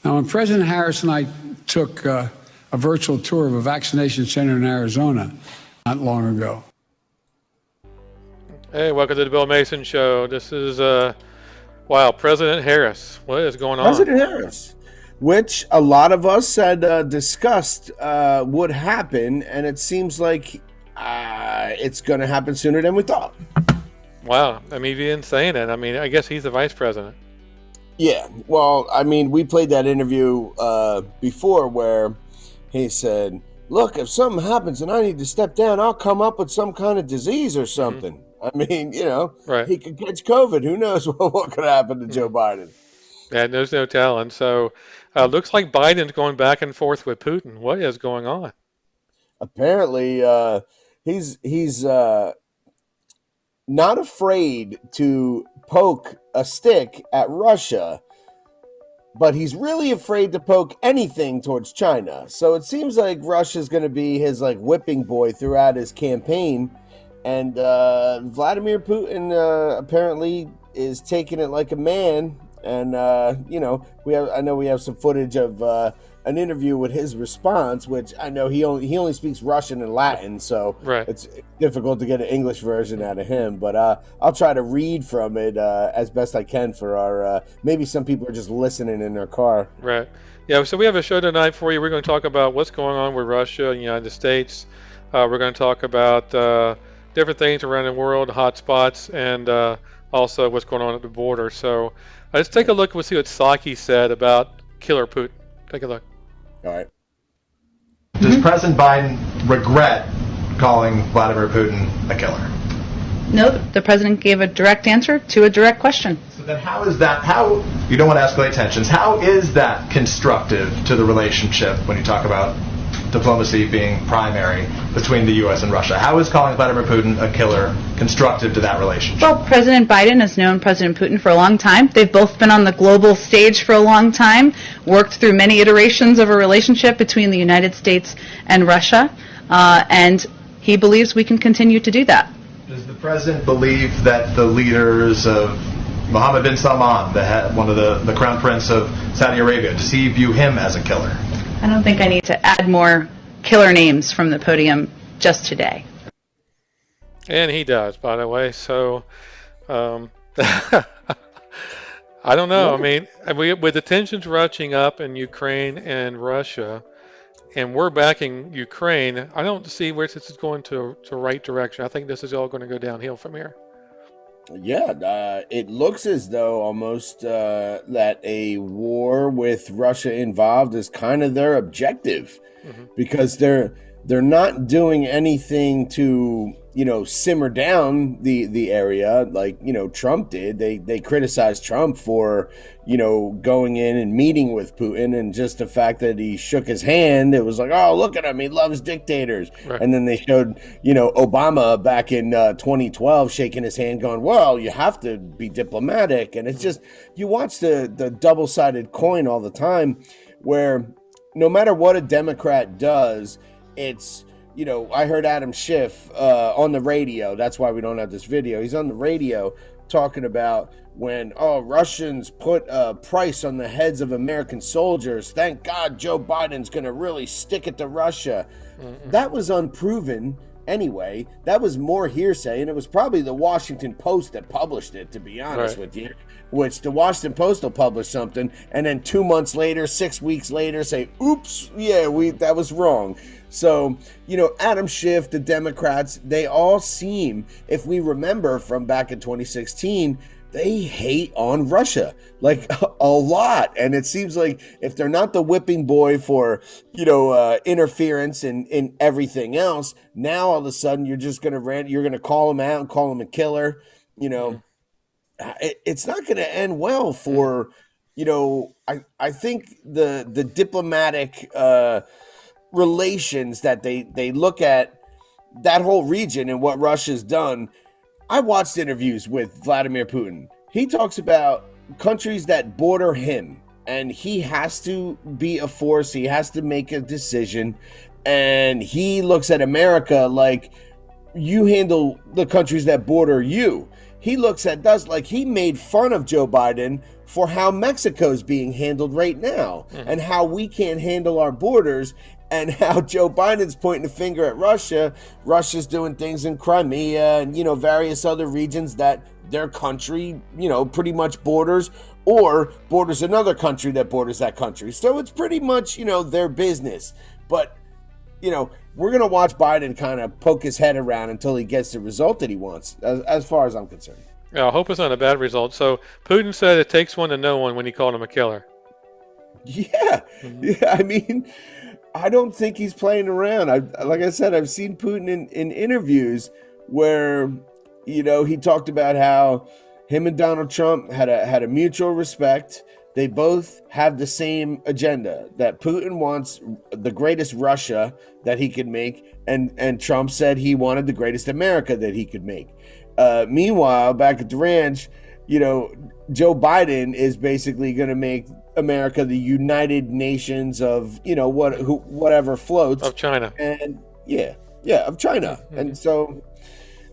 Now, when President Harris and I took a virtual tour of a vaccination center in Arizona not long ago. Hey, welcome to the Bill Mason Show. This is, wow, President Harris. What is going on? President Harris, which a lot of us had discussed would happen, and it seems like it's going to happen sooner than we thought. Wow. I mean, he didn't say it. I mean, I guess he's the vice president. Yeah. Well, I mean, we played that interview before where he said, look, if something happens and I need to step down, I'll come up with some kind of disease or something. Mm-hmm. I mean, right. He could catch COVID. Who knows what could happen to Joe Biden? Yeah, there's no telling. So looks like Biden's going back and forth with Putin. What is going on? Apparently, he's not afraid to poke a stick at Russia, but he's really afraid to poke anything towards China. So it seems like Russia's going to be his whipping boy throughout his campaign. And Vladimir Putin apparently is taking it like a man. And I know we have some footage of an interview with his response, which I know he only speaks Russian and Latin, so right. It's difficult to get an English version out of him. But I'll try to read from it as best I can for our maybe some people are just listening in their car. Right. Yeah. So we have a show tonight for you. We're going to talk about what's going on with Russia and the United States. We're going to talk about different things around the world, hot spots, and also what's going on at the border. So let's take a look. We'll see what Psaki said about Killer Putin. Take a look. All right. Does President Biden regret calling Vladimir Putin a killer? No, the president gave a direct answer to a direct question. So then how is that, you don't want to escalate tensions, how is that constructive to the relationship when you talk about diplomacy being primary between the U.S. and Russia? How is calling Vladimir Putin a killer constructive to that relationship? Well, President Biden has known President Putin for a long time. They've both been on the global stage for a long time, worked through many iterations of a relationship between the United States and Russia, and he believes we can continue to do that. Does the president believe that the leaders of Mohammed bin Salman, one of the crown prince of Saudi Arabia, does he view him as a killer? I don't think I need to add more killer names from the podium just today. And he does, by the way. So, I don't know. I mean, with the tensions rushing up in Ukraine and Russia, and we're backing Ukraine, I don't see where this is going to right direction. I think this is all going to go downhill from here. Yeah, it looks as though almost that a war with Russia involved is kind of their objective, because they're not doing anything to simmer down the area like Trump did. They criticized Trump for going in and meeting with Putin, and just the fact that he shook his hand, it was like, oh, look at him, he loves dictators. Right. And then they showed Obama back in 2012 shaking his hand going, well, you have to be diplomatic. And it's just, you watch the double-sided coin all the time, where no matter what a Democrat does, it's I heard Adam Schiff on the radio. That's why we don't have this video. He's on the radio talking about when Russians put a price on the heads of American soldiers. Thank God Joe Biden's going to really stick it to Russia. Mm-hmm. That was unproven anyway. That was more hearsay, and it was probably the Washington Post that published it, to be honest with you. Which the Washington Post will publish something, and then 2 months later, 6 weeks later, say, oops, yeah, that was wrong. So, Adam Schiff, the Democrats, they all seem, if we remember from back in 2016, they hate on Russia, like a lot. And it seems like if they're not the whipping boy for, interference in everything else, now all of a sudden you're just going to call him out and call him a killer. It's not going to end well for, I think the diplomatic relations that they look at that whole region and what Russia's done. I watched interviews with Vladimir Putin. He talks about countries that border him, and he has to be a force. He has to make a decision, and he looks at America like, you handle the countries that border you. he looks at us like he made fun of Joe Biden for how Mexico's being handled right now and how we can't handle our borders, and how Joe Biden's pointing a finger at Russia. Russia's doing things in Crimea and, various other regions that their country, pretty much borders, or borders another country that borders that country. So it's pretty much, their business. But, we're going to watch Biden kind of poke his head around until he gets the result that he wants, as far as I'm concerned. Yeah, I hope it's not a bad result. So Putin said it takes one to know one when he called him a killer. Yeah. Yeah. I mean, I don't think he's playing around. Like I said, I've seen Putin in interviews where, he talked about how him and Donald Trump had a mutual respect. They both have the same agenda, that Putin wants the greatest Russia that he could make, and Trump said he wanted the greatest America that he could make. Meanwhile, back at the ranch, Joe Biden is basically going to make America the United Nations of, whatever floats. Of China. And of China. And so,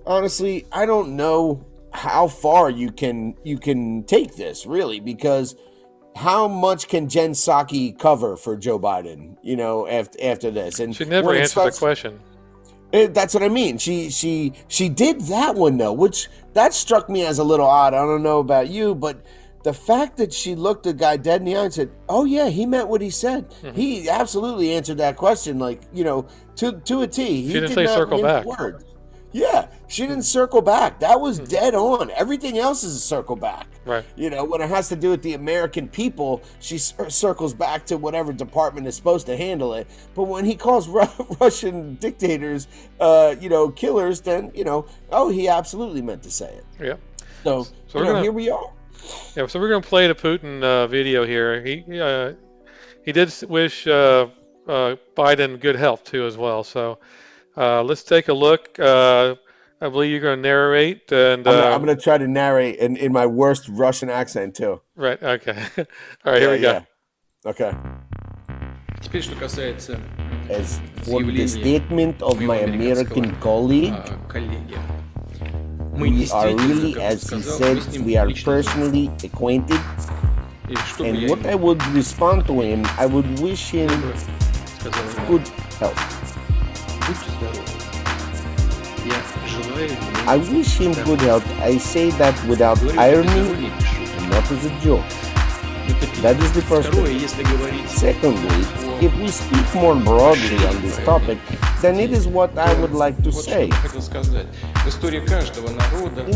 honestly, I don't know how far you can take this, really, because how much can Jen Psaki cover for Joe Biden, after this? And she never answered the question. That's what I mean. She did that one, though, which that struck me as a little odd. I don't know about you, but the fact that she looked the guy dead in the eye and said, "Oh yeah, he meant what he said. He absolutely answered that question, to a T." She didn't say circle back. Words. Yeah, she didn't circle back. That was dead on. Everything else is a circle back. Right. When it has to do with the American people, she circles back to whatever department is supposed to handle it. But when he calls Russian dictators, killers, then, he absolutely meant to say it. Yeah. So here we are. Yeah, so we're going to play the Putin video here. He did wish Biden good health, too, as well. So let's take a look. I believe you're going to narrate. And I'm going to try to narrate in my worst Russian accent, too. Right, okay. All right, here we go. Yeah. Okay. Теперь, что касается As for the statement of my American colleague, коллеги. we are really, as he said, we are personally acquainted. And what I would respond to him, I would wish him good health. I wish him good health. I say that without irony and not as a joke. That is the first thing. Secondly, if we speak more broadly on this topic, then it is what I would like to say. In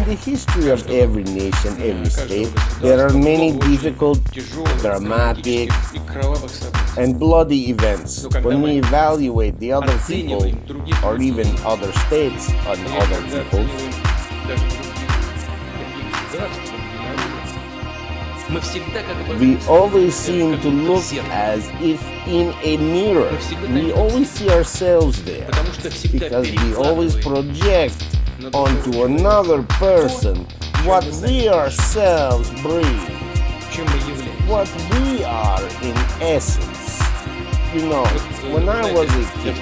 the history of every nation, every state, there are many difficult, dramatic, and bloody events. When we evaluate the other people, or even other states and other peoples, we always seem to look as if in a mirror. We always see ourselves there, because we always project onto another person what we ourselves breathe, what we are in essence. When I was a kid,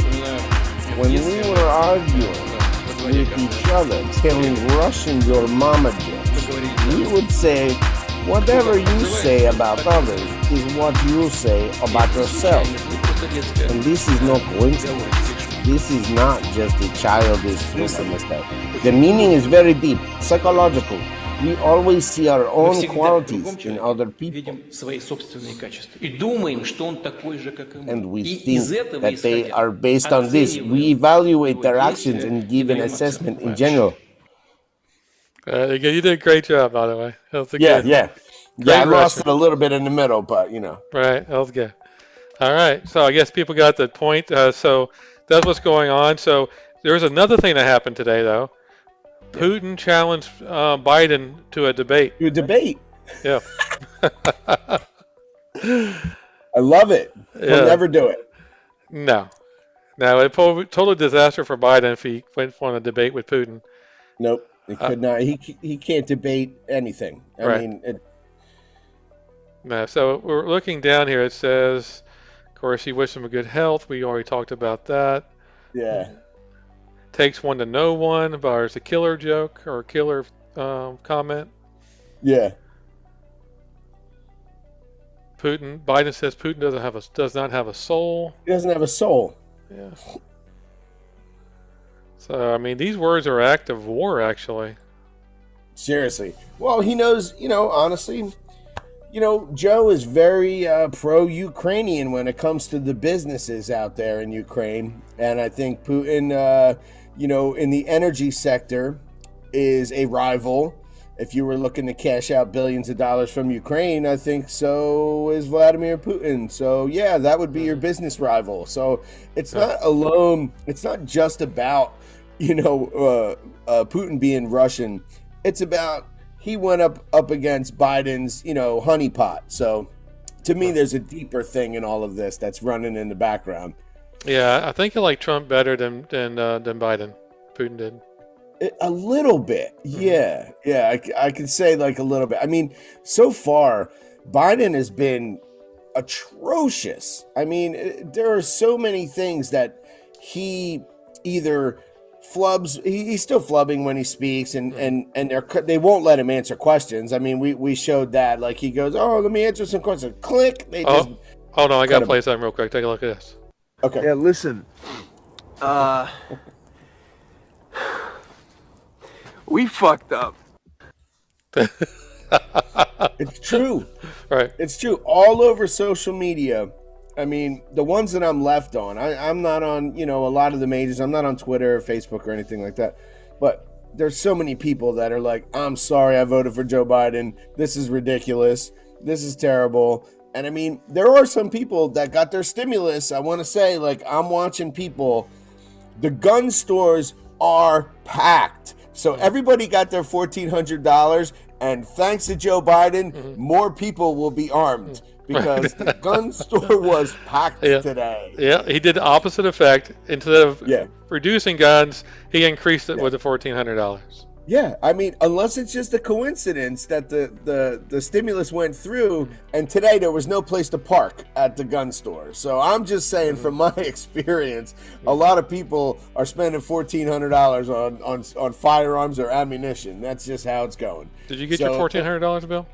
when we were arguing with each other, telling Russian your mama jokes, we would say, whatever you say about others is what you say about yourself. And this is no coincidence. This is not just a childish mistake. The meaning is very deep, psychological. We always see our own qualities in other people. And we think that they are based on this. We evaluate their actions and give an assessment in general. You did a great job, by the way. That was Yeah, I lost Russian. it a little bit in the middle, but Right, that was good. All right, so I guess people got the point. So that's what's going on. So there's another thing that happened today, though. Putin challenged Biden to a debate. You debate. Yeah. I love it. He'll never do it. No. It total disaster for Biden if he went on a debate with Putin. Nope, he could not. He can't debate anything. I mean, No, so we're looking down here. It says, of course, he wished him a good health. We already talked about that. yeah. Takes one to know one, or it's a killer joke or a killer comment. Yeah. Biden says Putin does not have a soul. He doesn't have a soul. Yeah. So I mean, these words are act of war, actually. Seriously. Well, he knows, honestly, Joe is very pro-Ukrainian when it comes to the businesses out there in Ukraine. And I think Putin, in the energy sector is a rival. If you were looking to cash out billions of dollars from Ukraine, I think so is Vladimir Putin. So, yeah, that would be your business rival. So it's not alone. It's not just about, Putin being Russian. It's about he went up against Biden's, honeypot. So to me, there's a deeper thing in all of this that's running in the background. Yeah, I think I like Trump better than Biden. Putin did. A little bit. Yeah. Yeah, I can say like a little bit. I mean, so far, Biden has been atrocious. I mean, there are so many things that he either flubs. He's still flubbing when he speaks, and they won't let him answer questions. I mean, we showed that. Like he goes, "Oh, let me answer some questions." Click. They just. Hold on, I gotta play something real quick. Take a look at this. Okay. Yeah, listen. We fucked up. It's true. Right. It's true. All over social media. I mean, the ones that I'm left on, I'm not on, a lot of the majors. I'm not on Twitter or Facebook or anything like that. But there's so many people that are like, I'm sorry I voted for Joe Biden. This is ridiculous. This is terrible. And I mean, there are some people that got their stimulus. I want to say, like, I'm watching people. The gun stores are packed. So everybody got their $1,400, and thanks to Joe Biden, more people will be armed because the gun store was packed today. Yeah, he did the opposite effect. Instead of reducing guns, he increased it with the $1,400. Yeah, I mean, unless it's just a coincidence that the stimulus went through, and today there was no place to park at the gun store. So I'm just saying, from my experience, a lot of people are spending $1,400 on firearms or ammunition. That's just how it's going. Did you get your $1,400, Bill?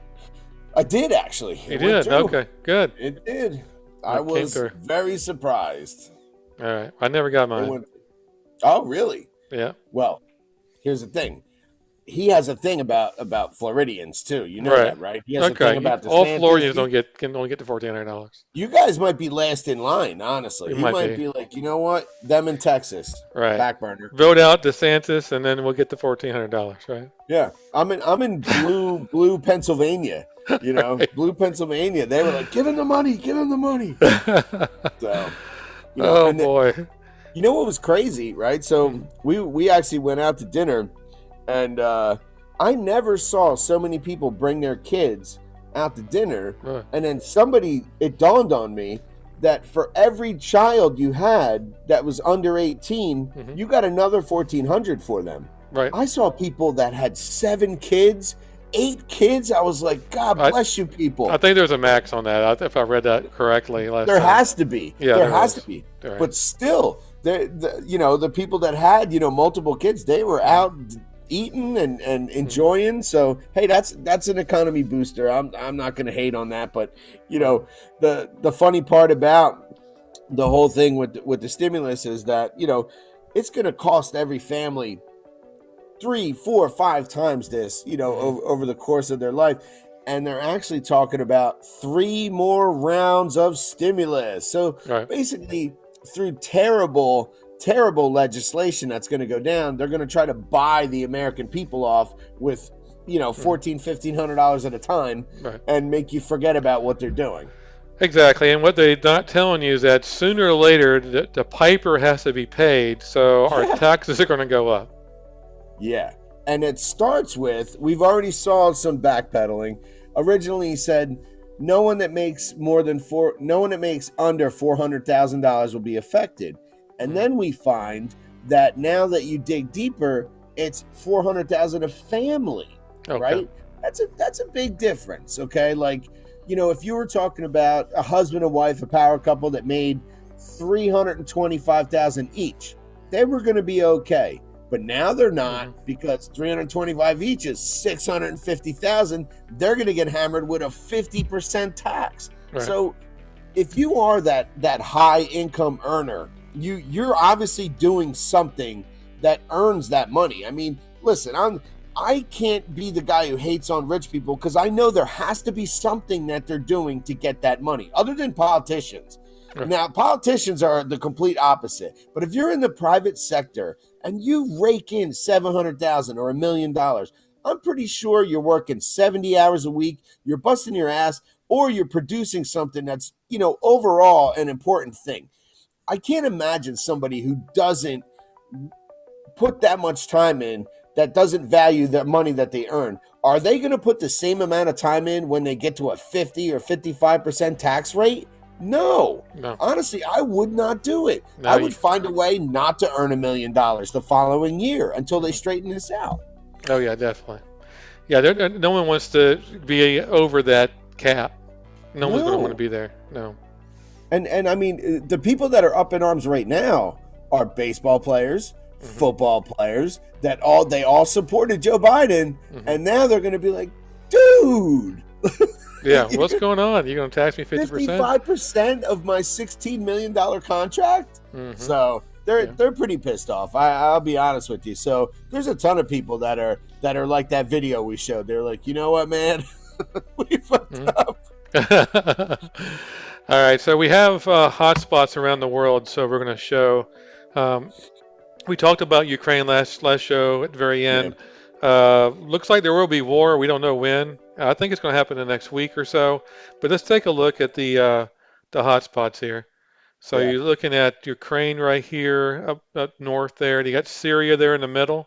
I did, actually. You did? Okay, good. It did. I was very surprised. All right, I never got mine. Oh, really? Yeah. Well, here's the thing. He has a thing about Floridians too. You know that, right? He has a thing about all Floridians can only get the $1,400. You guys might be last in line, honestly. He might be like, you know what? Them in Texas, right? Back burner. Vote out DeSantis, and then we'll get the $1,400, right? Yeah, I'm in blue Pennsylvania. Blue Pennsylvania. They were like, give him the money, give him the money. So, boy. You know what was crazy, right? So we actually went out to dinner. And I never saw so many people bring their kids out to dinner. Right. And then it dawned on me that for every child you had that was under 18, you got another $1,400 for them. Right. I saw people that had 7 kids, 8 kids. I was like, God bless you people. I think there's a max on that, if I read that correctly last time. There has to be. Yeah, there has to be. Right. But still, the people that had, multiple kids, they were out eating and enjoying. So hey, that's an economy booster. I'm not going to hate on that, but the funny part about the whole thing with the stimulus is that it's going to cost every family 3, 4, 5 times this over the course of their life, and they're actually talking about 3 more rounds of stimulus. So basically, through terrible legislation that's going to go down, they're going to try to buy the American people off with $1,400-$1,500 at a time, and make you forget about what they're doing. Exactly, and what they're not telling you is that sooner or later the piper has to be paid, so our taxes are going to go up. Yeah, and it starts with, we've already saw some backpedaling. Originally, he said no one that makes under $400,000 will be affected. And then we find that now that you dig deeper, it's $400,000 a family, right? That's a big difference, okay? Like, if you were talking about a husband and wife, a power couple that made $325,000 each, they were going to be okay. But now they're not, because 325 each is 650,000. They're going to get hammered with a 50% tax. Right. So if you are that high income earner, you're obviously doing something that earns that money. I mean, listen, I can't be the guy who hates on rich people, because I know there has to be something that they're doing to get that money, other than politicians. Right. Now, politicians are the complete opposite. But if you're in the private sector and you rake in $700,000 or $1 million, I'm pretty sure you're working 70 hours a week, you're busting your ass, or you're producing something that's, overall an important thing. I can't imagine somebody who doesn't put that much time in, that doesn't value the money that they earn. Are they going to put the same amount of time in when they get to a 50 or 55% tax rate? No. Honestly, I would not do it. I would find a way not to earn $1 million the following year until they straighten this out. Oh yeah, definitely. Yeah, no one wants to be over that cap. No one's going to want to be there. No. And I mean, the people that are up in arms right now are baseball players, football players, they all supported Joe Biden, and now they're going to be like, dude. Yeah, what's going on? You're going to tax me 50%? 55% of my $16 million contract? So they're pretty pissed off. I'll be honest with you. So there's a ton of people that are like that video we showed. They're like, you know what, man? We fucked up. All right, so we have hotspots around the world, so we're going to show. We talked about Ukraine last show at the very end. Looks like there will be war. We don't know when. I think it's going to happen in the next week or so. But let's take a look at the hotspots here. So you're looking at Ukraine right here, up north there. And you got Syria there in the middle,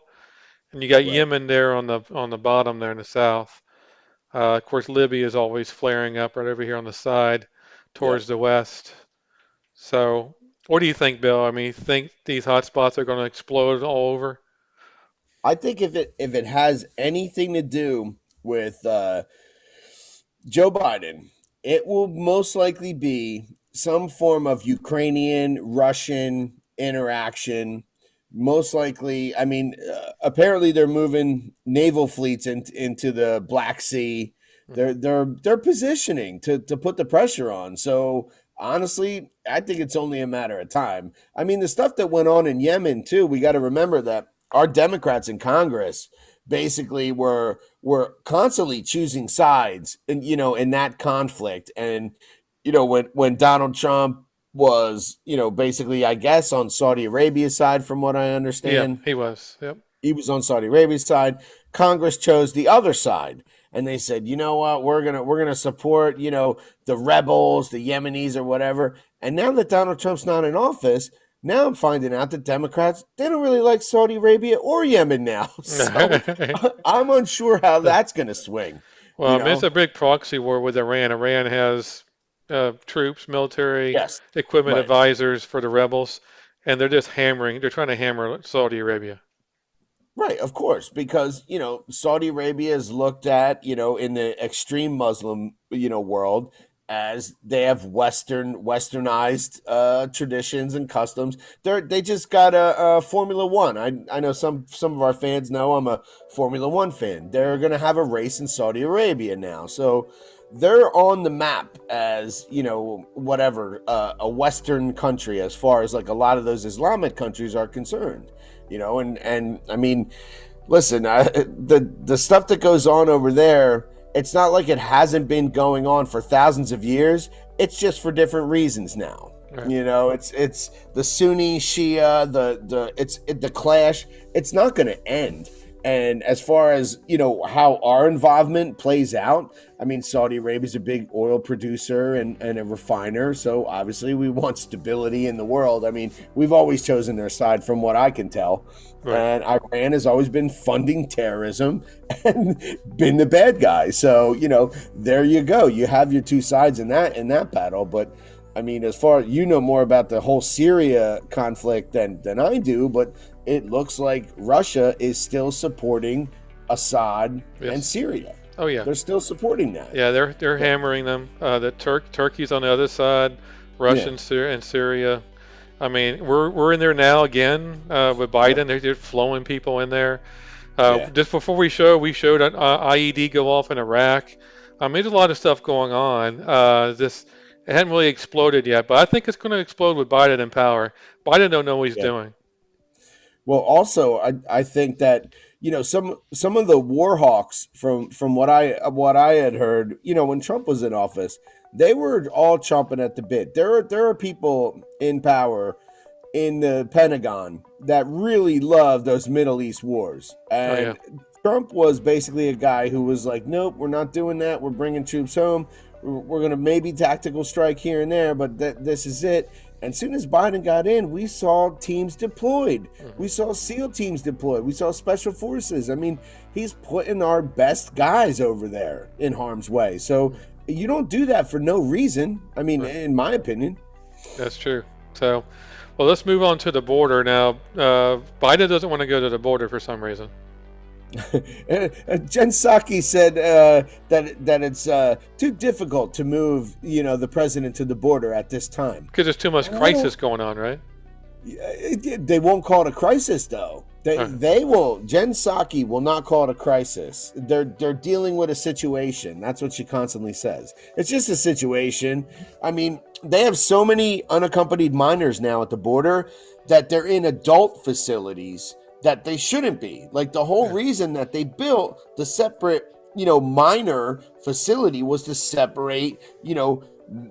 and you got Yemen there on the bottom there in the south. Of course, Libya is always flaring up right over here on the side towards the west. So, what do you think, Bill? I mean, you think these hotspots are going to explode all over? I think if it has anything to do with Joe Biden, it will most likely be some form of Ukrainian-Russian interaction. Most likely, I mean, apparently they're moving naval fleets into the Black Sea. They're positioning to put the pressure on. So honestly, I think it's only a matter of time. I mean, the stuff that went on in Yemen too, we got to remember that our Democrats in Congress basically were constantly choosing sides in that conflict. And when Donald Trump was basically, I guess, on Saudi Arabia's side, from what I understand. Yeah, he was. Yep. He was on Saudi Arabia's side. Congress chose the other side, and they said, you know what, we're gonna support the rebels, the Yemenis or whatever. And now that Donald Trump's not in office, now I'm finding out that Democrats, they don't really like Saudi Arabia or Yemen now. So I'm unsure how that's gonna swing. Well, I mean, it's a big proxy war with Iran. Iran has troops, military equipment, advisors for the rebels, and they're just hammering. They're trying to hammer Saudi Arabia. Right, of course, because Saudi Arabia is looked at in the extreme Muslim world as they have westernized traditions and customs. They just got a Formula One. I know some of our fans know I'm a Formula One fan. They're gonna have a race in Saudi Arabia now, so they're on the map as whatever a Western country as far as like a lot of those Islamic countries are concerned. And I mean, listen, the stuff that goes on over there, it's not like it hasn't been going on for thousands of years. It's just for different reasons now. Right. It's the Sunni Shia, the clash. It's not going to end. And as far as how our involvement plays out, I mean, Saudi Arabia is a big oil producer and a refiner, so obviously we want stability in the world. I mean, we've always chosen their side, from what I can tell. Right. And Iran has always been funding terrorism and been the bad guy. So there you go. You have your two sides in that battle, but. I mean, as far more about the whole Syria conflict than I do, but it looks like Russia is still supporting Assad and Syria. Oh yeah, they're still supporting that. Yeah, they're hammering them. The Turkey's on the other side, Russia and Syria. I mean, we're in there now again with Biden. They're flowing people in there. Yeah. Just before we showed an IED go off in Iraq. There's a lot of stuff going on. This it hadn't really exploded yet, but I think it's going to explode with Biden in power. Biden don't know what he's Yeah. doing. Well, also, I think that some of the war hawks from what I had heard, when Trump was in office, they were all chomping at the bit. There are people in power in the Pentagon that really love those Middle East wars, Oh yeah. and Trump was basically a guy who was like, nope, we're not doing that. We're bringing troops home. We're going to maybe tactical strike here and there, but this is it. And soon as Biden got in, we saw teams deployed. We saw SEAL teams deployed. We saw special forces. I mean, he's putting our best guys over there in harm's way. So you don't do that for no reason. I mean, in my opinion. That's true. So, well, let's move on to the border now. Biden doesn't want to go to the border for some reason. Jen Psaki said that it's too difficult to move, the president to the border at this time. Because there's too much crisis going on, right? They won't call it a crisis, though. They will. Jen Psaki will not call it a crisis. They're dealing with a situation. That's what she constantly says. It's just a situation. I mean, they have so many unaccompanied minors now at the border that they're in adult facilities that they shouldn't be. Like the whole reason that they built the separate, minor facility was to separate,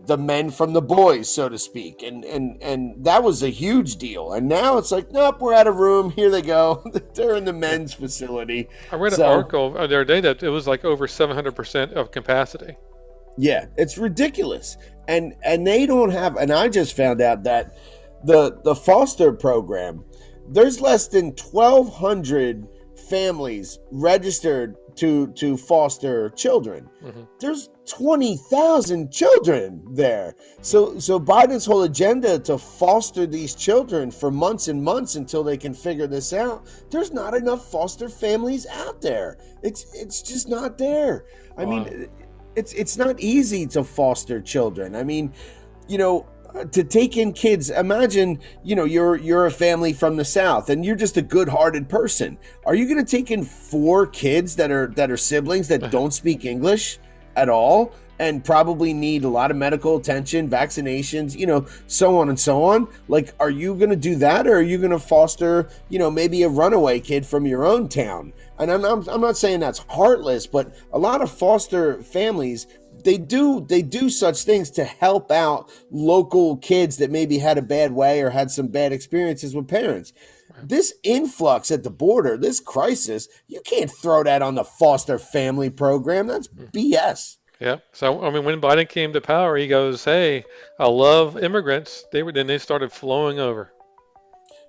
the men from the boys, so to speak. And that was a huge deal. And now it's like, nope, we're out of room. Here they go. They're in the men's facility. I read an article the other day that it was like over 700% of capacity. Yeah, it's ridiculous. And they don't have, and I just found out that the foster program, there's less than 1,200 families registered to foster children. There's 20,000 children there. So Biden's whole agenda to foster these children for months and months until they can figure this out, there's not enough foster families out there. It's just not there. I mean, it's not easy to foster children. I mean, to take in kids. Imagine, you're a family from the South and you're just a good-hearted person. Are you going to take in 4 kids that are siblings that don't speak English at all and probably need a lot of medical attention, vaccinations, so on and so on? Like, are you going to do that, or are you going to foster, maybe a runaway kid from your own town? And I'm not saying that's heartless, but a lot of foster families, they do such things to help out local kids that maybe had a bad way or had some bad experiences with parents. This influx at the border, this crisis, you can't throw that on the foster family program. That's BS. Yeah. So, I mean, when Biden came to power, he goes, hey, I love immigrants. Then they started flowing over.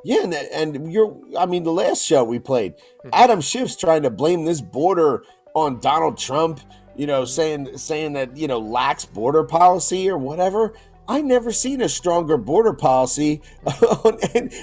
Yeah, and the last show we played, Adam Schiff's trying to blame this border on Donald Trump, saying that, lax border policy or whatever. I never seen a stronger border policy on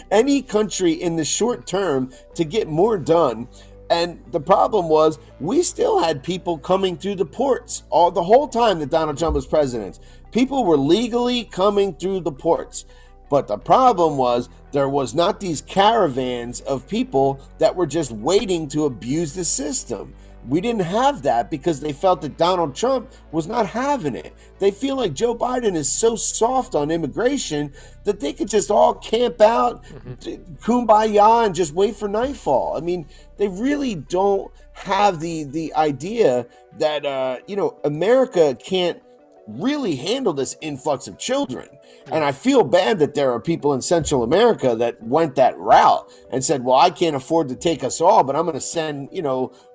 any country in the short term to get more done. And the problem was we still had people coming through the ports the whole time that Donald Trump was president. People were legally coming through the ports. But the problem was there was not these caravans of people that were just waiting to abuse the system. We didn't have that because they felt that Donald Trump was not having it. They feel like Joe Biden is so soft on immigration that they could just all camp out, kumbaya, and just wait for nightfall. I mean, they really don't have the idea that, America can't really handle this influx of children. And I feel bad that there are people in Central America that went that route and said, well, I can't afford to take us all, but I'm going to send,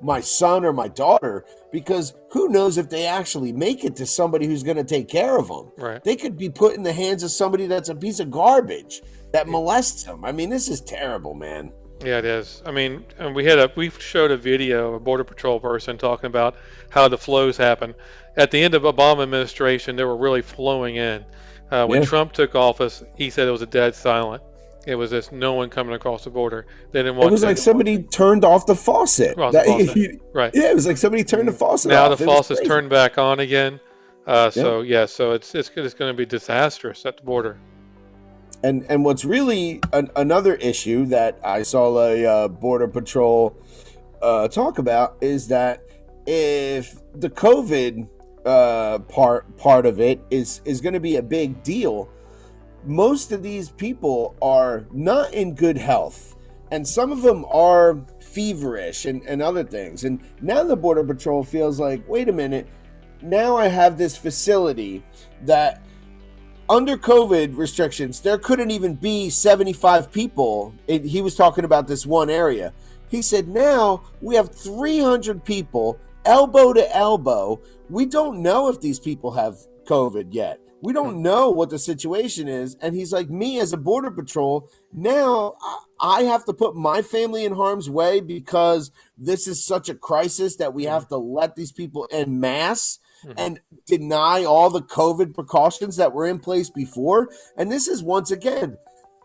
my son or my daughter, because who knows if they actually make it to somebody who's going to take care of them. Right. They could be put in the hands of somebody that's a piece of garbage that molests them. I mean, this is terrible, man. Yeah, it is. I mean, and we showed a video of a Border Patrol person talking about how the flows happen. At the end of Obama administration, they were really flowing in. When Trump took office, he said it was a dead silent. It was just no one coming across the border. They didn't want. It was like somebody turned off the faucet. Right. Yeah, it was like somebody turned the faucet now off. The faucet's turned back on again. So it's going to be disastrous at the border. And what's really another issue that I saw a Border Patrol talk about is that if the COVID part of it is going to be a big deal, most of these people are not in good health, and some of them are feverish and other things. And now the Border Patrol feels like, wait a minute, now I have this facility that under COVID restrictions, there couldn't even be 75 people. He was talking about this one area. He said, now we have 300 people elbow to elbow. We don't know if these people have COVID yet. We don't know what the situation is. And he's like, me as a Border Patrol, now I have to put my family in harm's way because this is such a crisis that we have to let these people en masse and deny all the COVID precautions that were in place before. And this is, once again,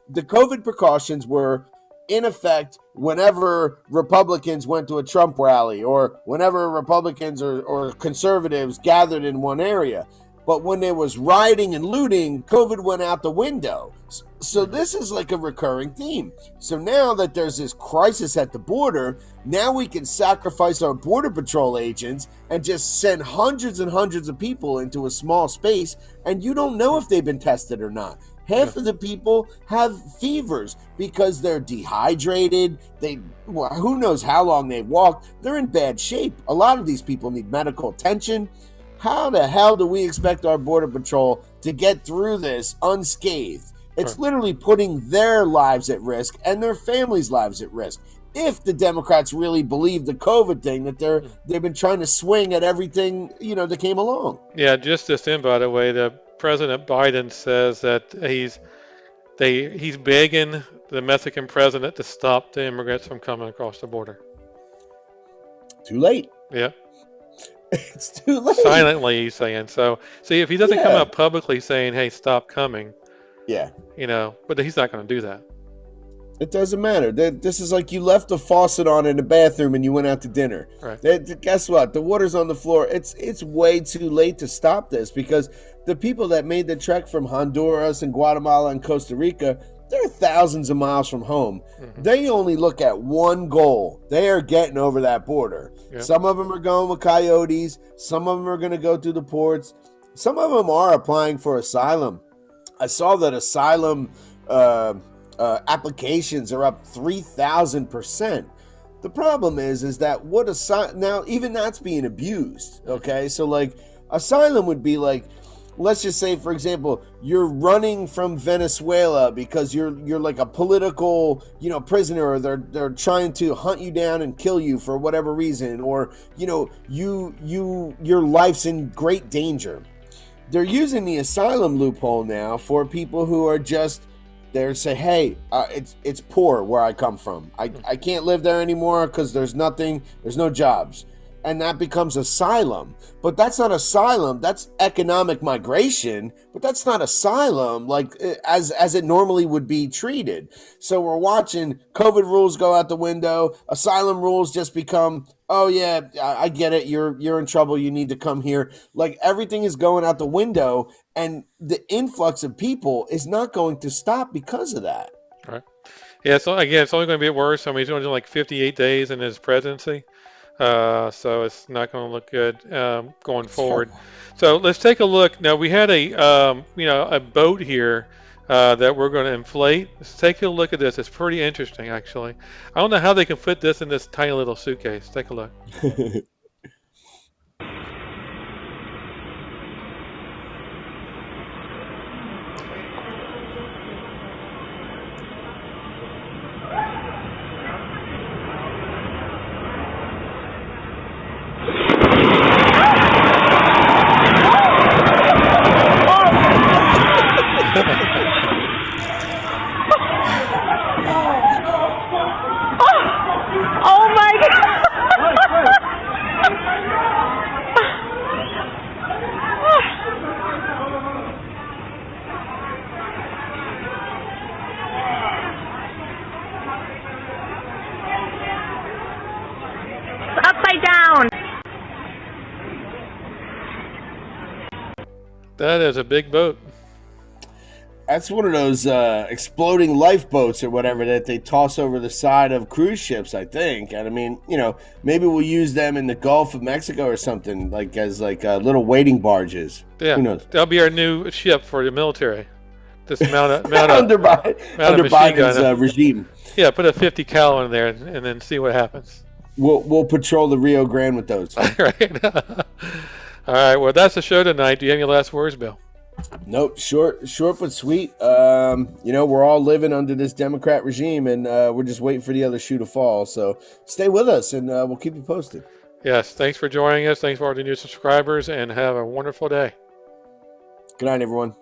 the COVID precautions were in effect whenever Republicans went to a Trump rally or whenever Republicans or conservatives gathered in one area. But when there was rioting and looting, COVID went out the window. So this is like a recurring theme. So now that there's this crisis at the border, now we can sacrifice our Border Patrol agents and just send hundreds and hundreds of people into a small space, and you don't know if they've been tested or not. Half of the people have fevers because they're dehydrated. Who knows how long they've walked. They're in bad shape. A lot of these people need medical attention. How the hell do we expect our Border Patrol to get through this unscathed? It's literally putting their lives at risk and their families' lives at risk. If the Democrats really believe the COVID thing that they've been trying to swing at everything, that came along. Yeah, just this in, by the way, the President Biden says that he's begging the Mexican president to stop the immigrants from coming across the border. Too late. Yeah. It's too late. Silently, he's saying. So, see, if he doesn't come out publicly saying, hey, stop coming, but he's not going to do that. It doesn't matter. This is like you left the faucet on in the bathroom and you went out to dinner. Right. Guess what? The water's on the floor. It's way too late to stop this because the people that made the trek from Honduras and Guatemala and Costa Rica, they're thousands of miles from home. They only look at one goal. They are getting over that border. Yep. Some of them are going with coyotes. Some of them are going to go through the ports. Some of them are applying for asylum. I saw that asylum applications are up 3,000%. The problem is that now even that's being abused. Okay, so like asylum would be like, let's just say, for example, you're running from Venezuela because you're like a political, prisoner, or they're trying to hunt you down and kill you for whatever reason, or your life's in great danger. They're using the asylum loophole now for people who are just there to say, hey, it's poor where I come from. I can't live there anymore because there's no jobs. And that becomes asylum. But that's not asylum. That's economic migration. But that's not asylum like as it normally would be treated. So we're watching COVID rules go out the window. Asylum rules just become, oh yeah, I get it. You're in trouble. You need to come here. Like everything is going out the window. And the influx of people is not going to stop because of that. Right. Yeah, so again, it's only going to get worse. I mean, he's only doing like 58 days in his presidency. So it's not going to look good going forward. So let's take a look. Now we had a boat here that we're going to inflate. Let's take a look at this. It's pretty interesting, actually. I don't know how they can fit this in this tiny little suitcase. Take a look. Oh my God! It's upside down. That is a big boat. That's one of those exploding lifeboats or whatever that they toss over the side of cruise ships, I think. And I mean, maybe we'll use them in the Gulf of Mexico or something, like as little waiting barges. Yeah, Who knows? that'll be our new ship for the military. Just mount under a machine Biden's gun. regime. Yeah, put a 50 cal in there and then see what happens. We'll patrol the Rio Grande with those. Right. All right. Well, that's the show tonight. Do you have any last words, Bill? Nope, short but sweet. We're all living under this Democrat regime, and we're just waiting for the other shoe to fall. So stay with us, and we'll keep you posted. Yes. Thanks for joining us. Thanks for all the new subscribers, and have a wonderful day. Good night, everyone.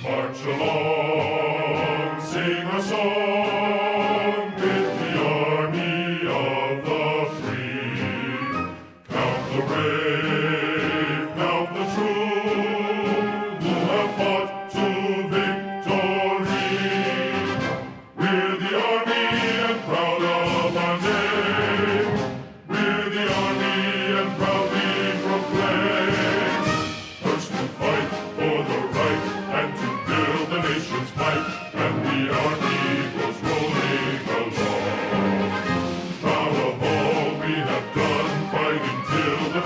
March along, sing a song with the army of the free. Count the brave, count the true, who have fought to victory. We're the army and proud of our name. We're the army and proudly proclaim. First to fight for the right and to build the nation's might, and the army goes rolling along. Proud of all we have done, fighting till the